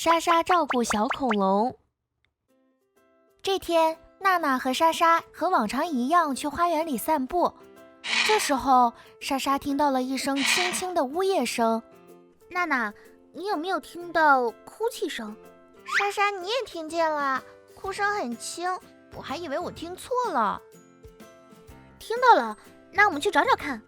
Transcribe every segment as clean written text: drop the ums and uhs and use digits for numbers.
莎莎照顾小恐龙。这天，娜娜和莎莎和往常一样去花园里散步。这时候，莎莎听到了一声轻轻的呜咽声。娜娜，你有没有听到哭泣声？莎莎，你也听见了，哭声很轻，我还以为我听错了。听到了，那我们去找找看。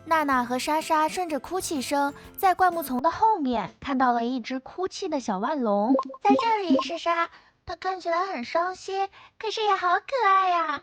娜娜和莎莎顺着哭泣声，在灌木丛的后面看到了一只哭泣的小腕龙。在这里，莎莎，它看起来很伤心，可是也好可爱呀。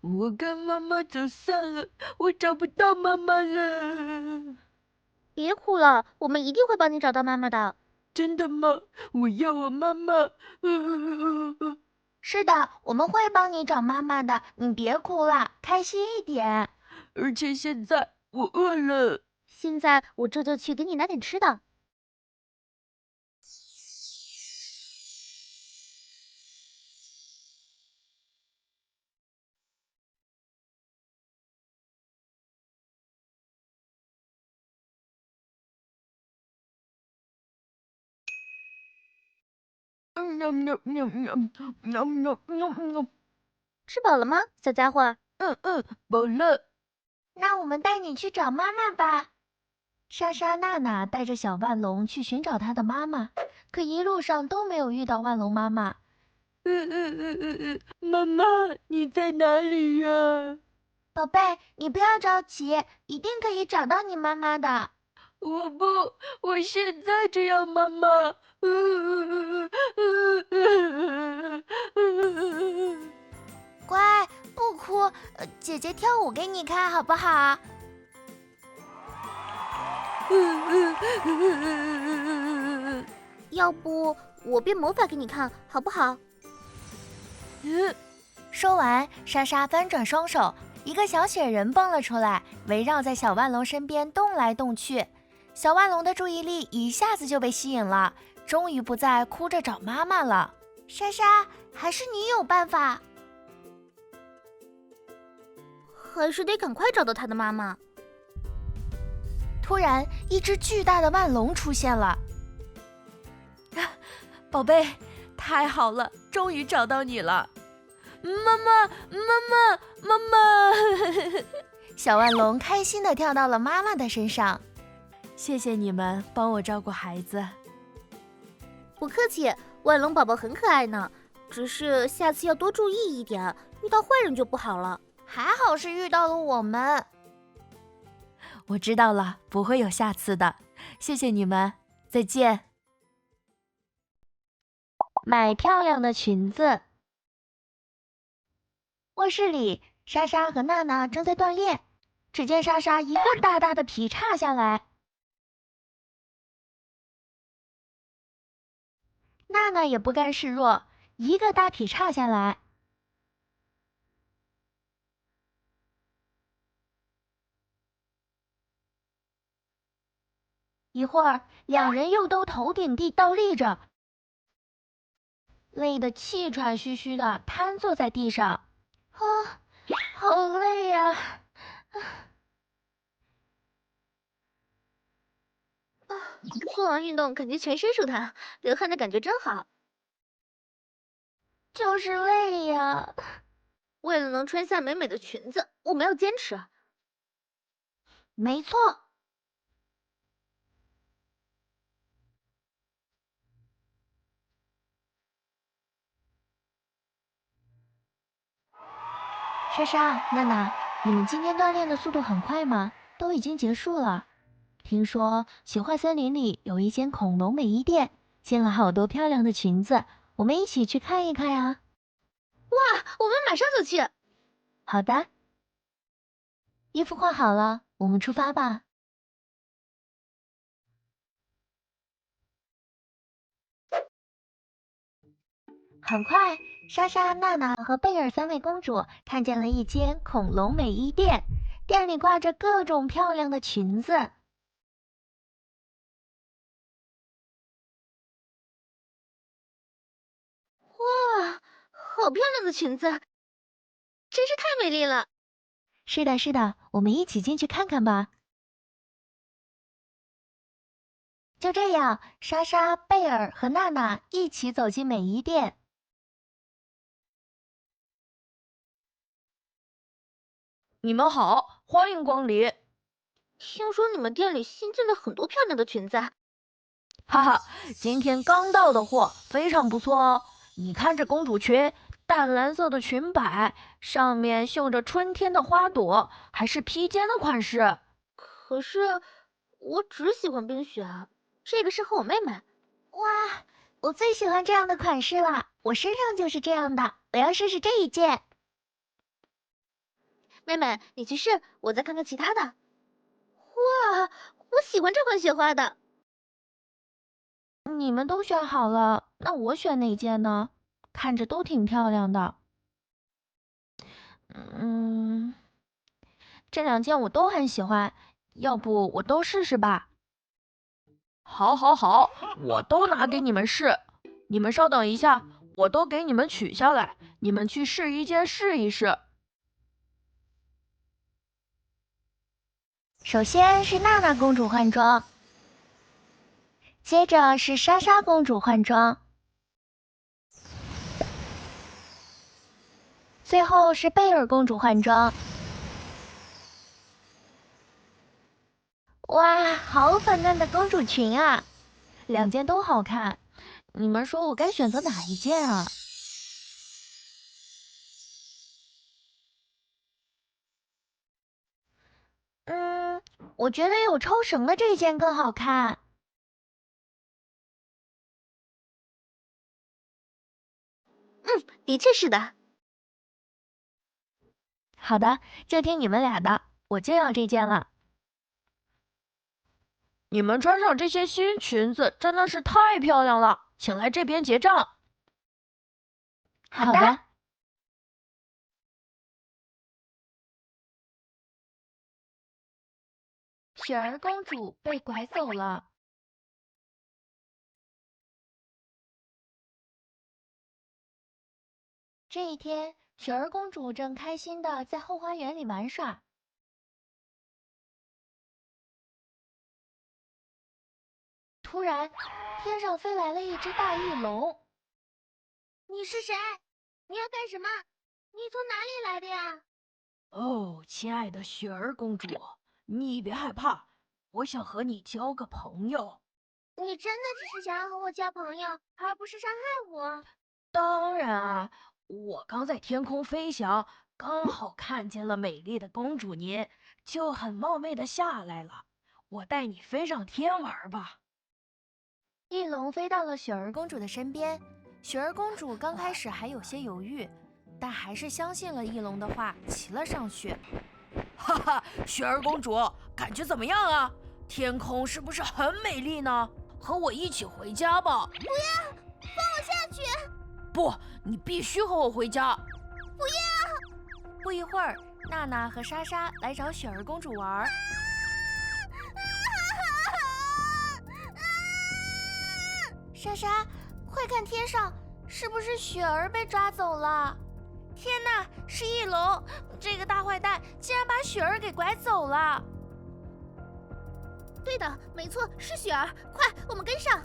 我跟妈妈走散了，我找不到妈妈了。别哭了，我们一定会帮你找到妈妈的。真的吗？我要我妈妈。是的，我们会帮你找妈妈的，你别哭了，开心一点。而且现在我饿了。现在我这就去给你拿点吃的。吃饱了吗，小家伙？饱了。那我们带你去找妈妈吧。莎莎、娜娜带着小腕龙去寻找它的妈妈，可一路上都没有遇到腕龙妈妈。妈妈，你在哪里呀？宝贝，你不要着急，一定可以找到你妈妈的。我不，我现在就要妈妈。乖，不哭，姐姐跳舞给你看好不好？要不我变魔法给你看，好不好？说完，莎莎翻转双手，一个小雪人蹦了出来，围绕在小腕龙身边动来动去。小腕龙的注意力一下子就被吸引了，终于不再哭着找妈妈了。莎莎，还是你有办法。还是得赶快找到他的妈妈。突然，一只巨大的腕龙出现了。宝贝，太好了，终于找到你了！妈妈，妈妈，妈妈！小腕龙开心地跳到了妈妈的身上。谢谢你们帮我照顾孩子。不客气，腕龙宝宝很可爱呢，只是下次要多注意一点，遇到坏人就不好了。还好是遇到了我们。我知道了，不会有下次的。谢谢你们，再见。买漂亮的裙子。卧室里，莎莎和娜娜正在锻炼。只见莎莎一个大大的劈叉下来，娜娜也不甘示弱，一个大劈叉下来。一会儿，两人又都头顶地倒立着，累得气喘吁吁的瘫坐在地上。好累呀！做完运动感觉全身舒坦，流汗的感觉真好。就是累呀。为了能穿下美美的裙子，我们要坚持。没错。莎莎、娜娜，你们今天锻炼的速度很快吗？都已经结束了。听说奇幻森林里有一间恐龙美衣店，进了好多漂亮的裙子，我们一起去看一看呀。哇，我们马上就去。好的。衣服换好了，我们出发吧。很快，莎莎、娜娜和贝尔三位公主看见了一间恐龙美衣店，店里挂着各种漂亮的裙子。哇，好漂亮的裙子，真是太美丽了。是的，是的，我们一起进去看看吧。就这样，莎莎、贝尔和娜娜一起走进美衣店。你们好，欢迎光临。听说你们店里新进了很多漂亮的裙子啊。哈哈，今天刚到的货，非常不错哦。你看这公主裙，淡蓝色的裙摆，上面绣着春天的花朵，还是披肩的款式。可是我只喜欢冰雪，这个适合我妹妹。哇，我最喜欢这样的款式了，我身上就是这样的，我要试试这一件。妹妹，你去试，我再看看其他的。哇，我喜欢这款雪花的。你们都选好了，那我选哪件呢？看着都挺漂亮的。这2件我都很喜欢，要不我都试试吧？好，好，好，我都拿给你们试。你们稍等一下，我都给你们取下来，你们去试一件试一试。首先是娜娜公主换装，接着是莎莎公主换装，最后是贝尔公主换装。哇，好粉嫩的公主裙啊！2件都好看，你们说我该选择哪一件啊？我觉得有抽绳的这件更好看。的确是的。好的，就听你们俩的，我就要这件了。你们穿上这些新裙子真的是太漂亮了，请来这边结账。好的。雪儿公主被拐走了。这一天，雪儿公主正开心的在后花园里玩耍。突然，天上飞来了一只大翼龙。你是谁？你要干什么？你从哪里来的呀？哦，亲爱的雪儿公主，你别害怕，我想和你交个朋友。你真的只是想要和我交朋友，而不是伤害我？当然啊，我刚在天空飞翔，刚好看见了美丽的公主您，就很冒昧的下来了。我带你飞上天玩吧。翼龙飞到了雪儿公主的身边，雪儿公主刚开始还有些犹豫，但还是相信了翼龙的话，骑了上去。哈哈，雪儿公主，感觉怎么样啊？天空是不是很美丽呢？和我一起回家吧。不要，放我下去！不，你必须和我回家。不要！不一会儿，娜娜和莎莎来找雪儿公主玩。莎莎，快看天上，是不是雪儿被抓走了？天哪，是翼龙！这个大坏蛋竟然把雪儿给拐走了。对的，没错，是雪儿，快，我们跟上。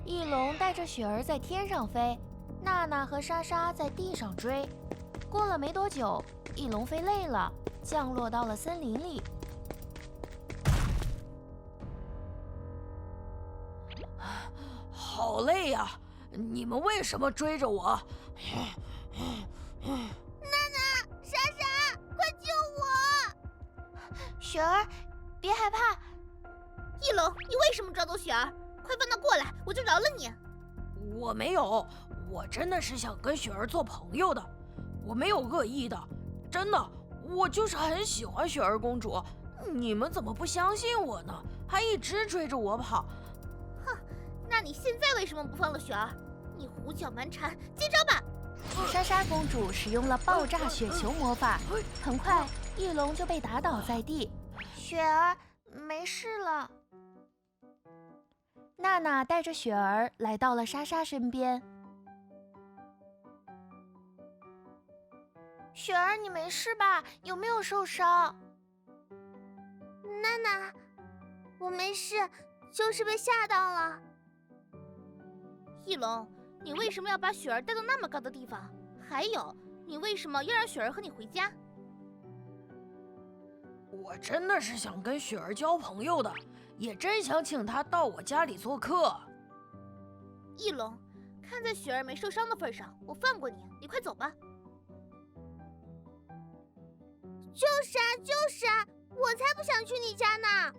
翼龙带着雪儿在天上飞，娜娜和莎莎在地上追。过了没多久，翼龙飞累了，降落到了森林里。好累呀！你们为什么追着我？娜娜，莎莎，快救我！雪儿，别害怕。翼龙，你为什么抓走雪儿？快放她过来，我就饶了你。我没有，我真的是想跟雪儿做朋友的，我没有恶意的，真的，我就是很喜欢雪儿公主。你们怎么不相信我呢？还一直追着我跑。哼，那你现在为什么不放了雪儿？你胡搅蛮缠，接招吧！莎莎公主使用了爆炸雪球魔法，很快翼龙就被打倒在地。雪儿，没事了。娜娜带着雪儿来到了莎莎身边。雪儿，你没事吧？有没有受伤？娜娜，我没事，就是被吓到了。翼龙，你为什么要把雪儿带到那么高的地方？还有，你为什么要让雪儿和你回家？我真的是想跟雪儿交朋友的，也真想请她到我家里做客。翼龙，看在雪儿没受伤的份上，我放过你，你快走吧。就是啊，我才不想去你家呢。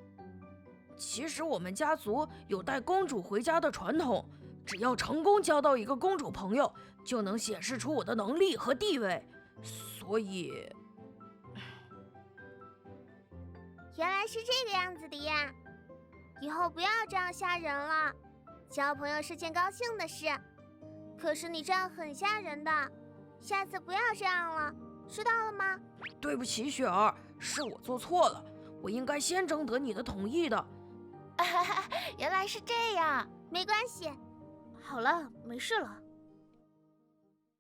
其实我们家族有带公主回家的传统，只要成功交到一个公主朋友，就能显示出我的能力和地位。所以，原来是这个样子的呀！以后不要这样吓人了。交朋友是件高兴的事，可是你这样很吓人的，下次不要这样了，知道了吗？对不起，雪儿，是我做错了，我应该先征得你的同意的。原来是这样，没关系。好了，没事了。